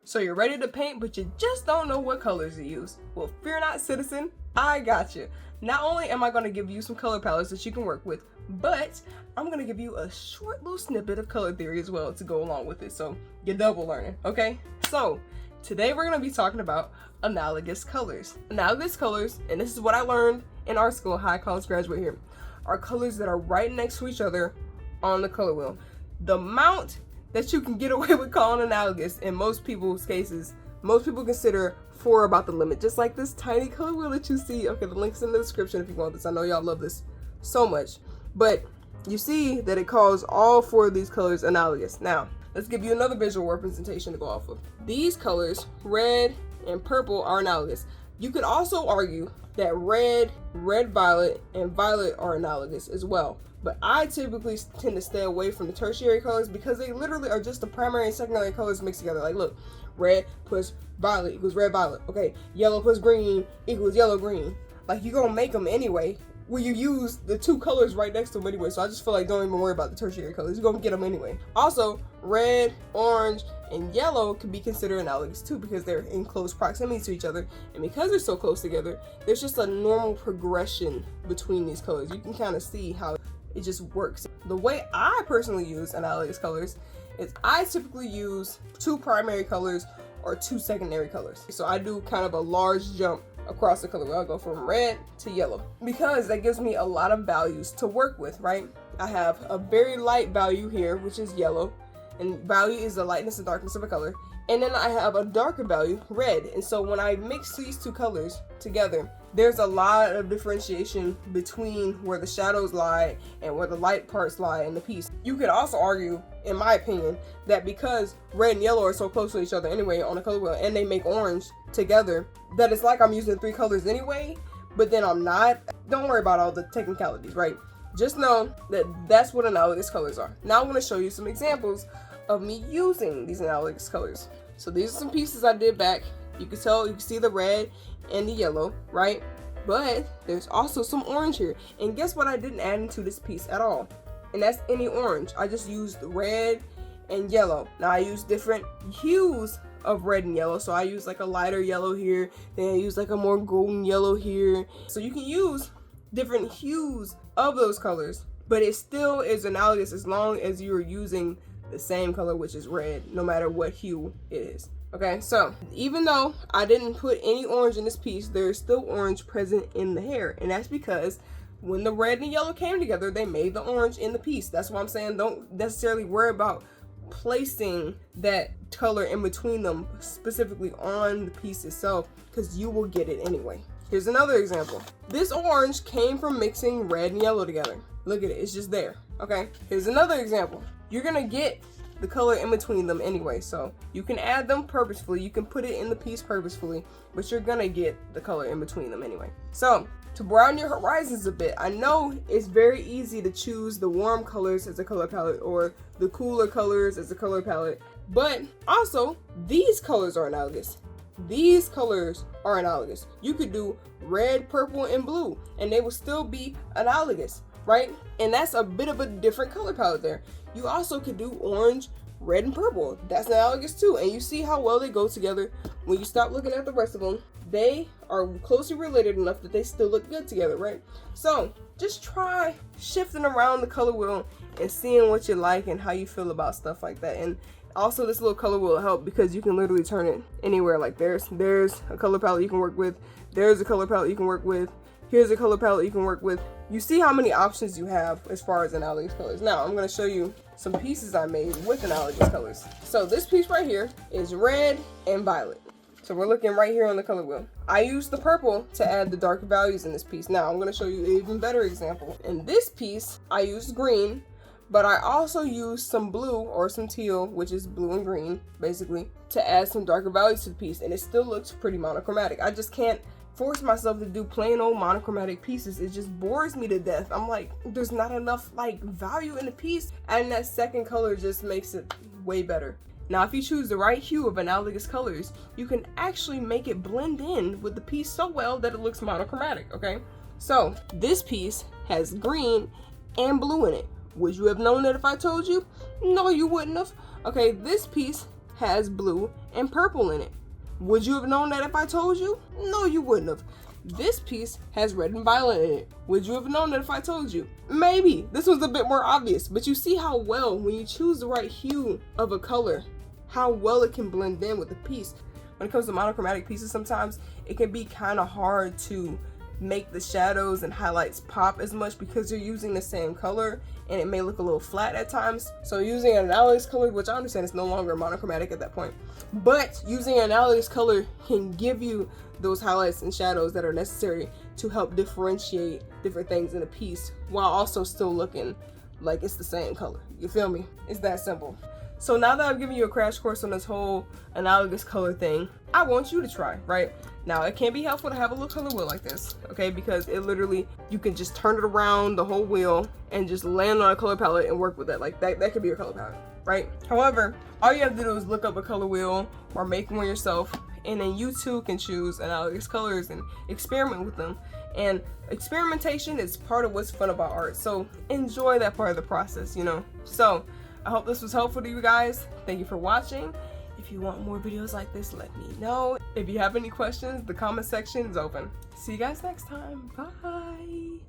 So you're ready to paint, but you just don't know what colors to use. Well, fear not, citizen, I got you. Not only am I going to give you some color palettes that you can work with, but I'm going to give you a short little snippet of color theory as well to go along with it. So you're double learning, okay? So today we're going to be talking about analogous colors. Analogous colors, and this is what I learned in art school, high college graduate here, are colors that are right next to each other on the color wheel. The amount that you can get away with calling analogous in most people's cases, most people consider 4 about the limit, just like this tiny color wheel that you see. Okay, the link's in the description if you want this. I know y'all love this so much, but you see that it calls all 4 of these colors analogous. Now let's give you another visual representation to go off of. These colors, red and purple, are analogous. You could also argue that red, violet, and violet are analogous as well. But I typically tend to stay away from the tertiary colors because they literally are just the primary and secondary colors mixed together. Like, look, red plus violet equals red, violet. Okay, yellow plus green equals yellow, green. Like, you're gonna make them anyway when you use the 2 colors right next to them anyway. So I just feel like don't even worry about the tertiary colors. You're gonna get them anyway. Also, red, orange, and yellow can be considered analogous too because they're in close proximity to each other. And because they're so close together, there's just a normal progression between these colors. You can kind of see how it just works. The way I personally use analogous colors is I typically use 2 primary colors or 2 secondary colors. So I do kind of a large jump across the color wheel. I'll go from red to yellow because that gives me a lot of values to work with, right? I have a very light value here, which is yellow, and value is the lightness and darkness of a color. And then I have a darker value, red. And so when I mix these 2 colors together, there's a lot of differentiation between where the shadows lie and where the light parts lie in the piece. You could also argue, in my opinion, that because red and yellow are so close to each other anyway on the color wheel, and they make orange together, that it's like I'm using 3 colors anyway, but then I'm not. Don't worry about all the technicalities, right? Just know that that's what analogous colors are. Now I'm going to show you some examples of me using these analogous colors. So these are some pieces I did back. You can tell, you can see the red and the yellow, right? But there's also some orange here. And guess what I didn't add into this piece at all? And that's any orange. I just used red and yellow. Now I use different hues of red and yellow. So I use like a lighter yellow here, then I use like a more golden yellow here. So you can use different hues of those colors, but it still is analogous as long as you're using the same color, which is red, no matter what hue it is. Okay, so even though I didn't put any orange in this piece, there's still orange present in the hair. And that's because when the red and yellow came together, they made the orange in the piece. That's why I'm saying don't necessarily worry about placing that color in between them specifically on the piece itself, because you will get it anyway. Here's another example. This orange came from mixing red and yellow together. Look at it, it's just there. Okay, here's another example. You're gonna get the color in between them anyway, so you can add them purposefully, you can put it in the piece purposefully, but you're gonna get the color in between them anyway. So to broaden your horizons a bit, I know it's very easy to choose the warm colors as a color palette or the cooler colors as a color palette, but also these colors are analogous. These colors are analogous. You could do red, purple, and blue, and they will still be analogous, right? And that's a bit of a different color palette there. You also could do orange, red, and purple. That's analogous too. And you see how well they go together. When you stop looking at the rest of them, they are closely related enough that they still look good together, right? So just try shifting around the color wheel and seeing what you like and how you feel about stuff like that. And also this little color will help because you can literally turn it anywhere. Like there's a color palette you can work with. There's a color palette you can work with. Here's a color palette you can work with. You see how many options you have as far as analogous colors. Now I'm going to show you some pieces I made with analogous colors. So this piece right here is red and violet. So we're looking right here on the color wheel. I used the purple to add the darker values in this piece. Now I'm going to show you an even better example. In this piece, I used green, but I also used some blue or some teal, which is blue and green, basically, to add some darker values to the piece. And it still looks pretty monochromatic. I just can't force myself to do plain old monochromatic pieces. It just bores me to death. I'm like, there's not enough like value in the piece. Adding that second color just makes it way better. Now, if you choose the right hue of analogous colors, you can actually make it blend in with the piece so well that it looks monochromatic, okay? So this piece has green and blue in it. Would you have known that if I told you? No, you wouldn't have. Okay, this piece has blue and purple in it. Would you have known that if I told you? No, you wouldn't have. This piece has red and violet in it. Would you have known that if I told you? Maybe. This one's a bit more obvious, but you see how well, when you choose the right hue of a color, how well it can blend in with the piece. When it comes to monochromatic pieces, sometimes it can be kind of hard to make the shadows and highlights pop as much because you're using the same color and it may look a little flat at times. So using an analogous color, which I understand is no longer monochromatic at that point, but using an analogous color can give you those highlights and shadows that are necessary to help differentiate different things in a piece while also still looking like it's the same color. You feel me? It's that simple. So now that I've given you a crash course on this whole analogous color thing, I want you to try, right? Now, it can be helpful to have a little color wheel like this, okay? Because it literally, you can just turn it around the whole wheel and just land on a color palette and work with it. Like that could be your color palette, right? However, all you have to do is look up a color wheel or make one yourself, and then you too can choose analogous colors and experiment with them. And experimentation is part of what's fun about art. So enjoy that part of the process, you know? So I hope this was helpful to you guys. Thank you for watching. If you want more videos like this, let me know. If you have any questions, the comment section is open. See you guys next time. Bye.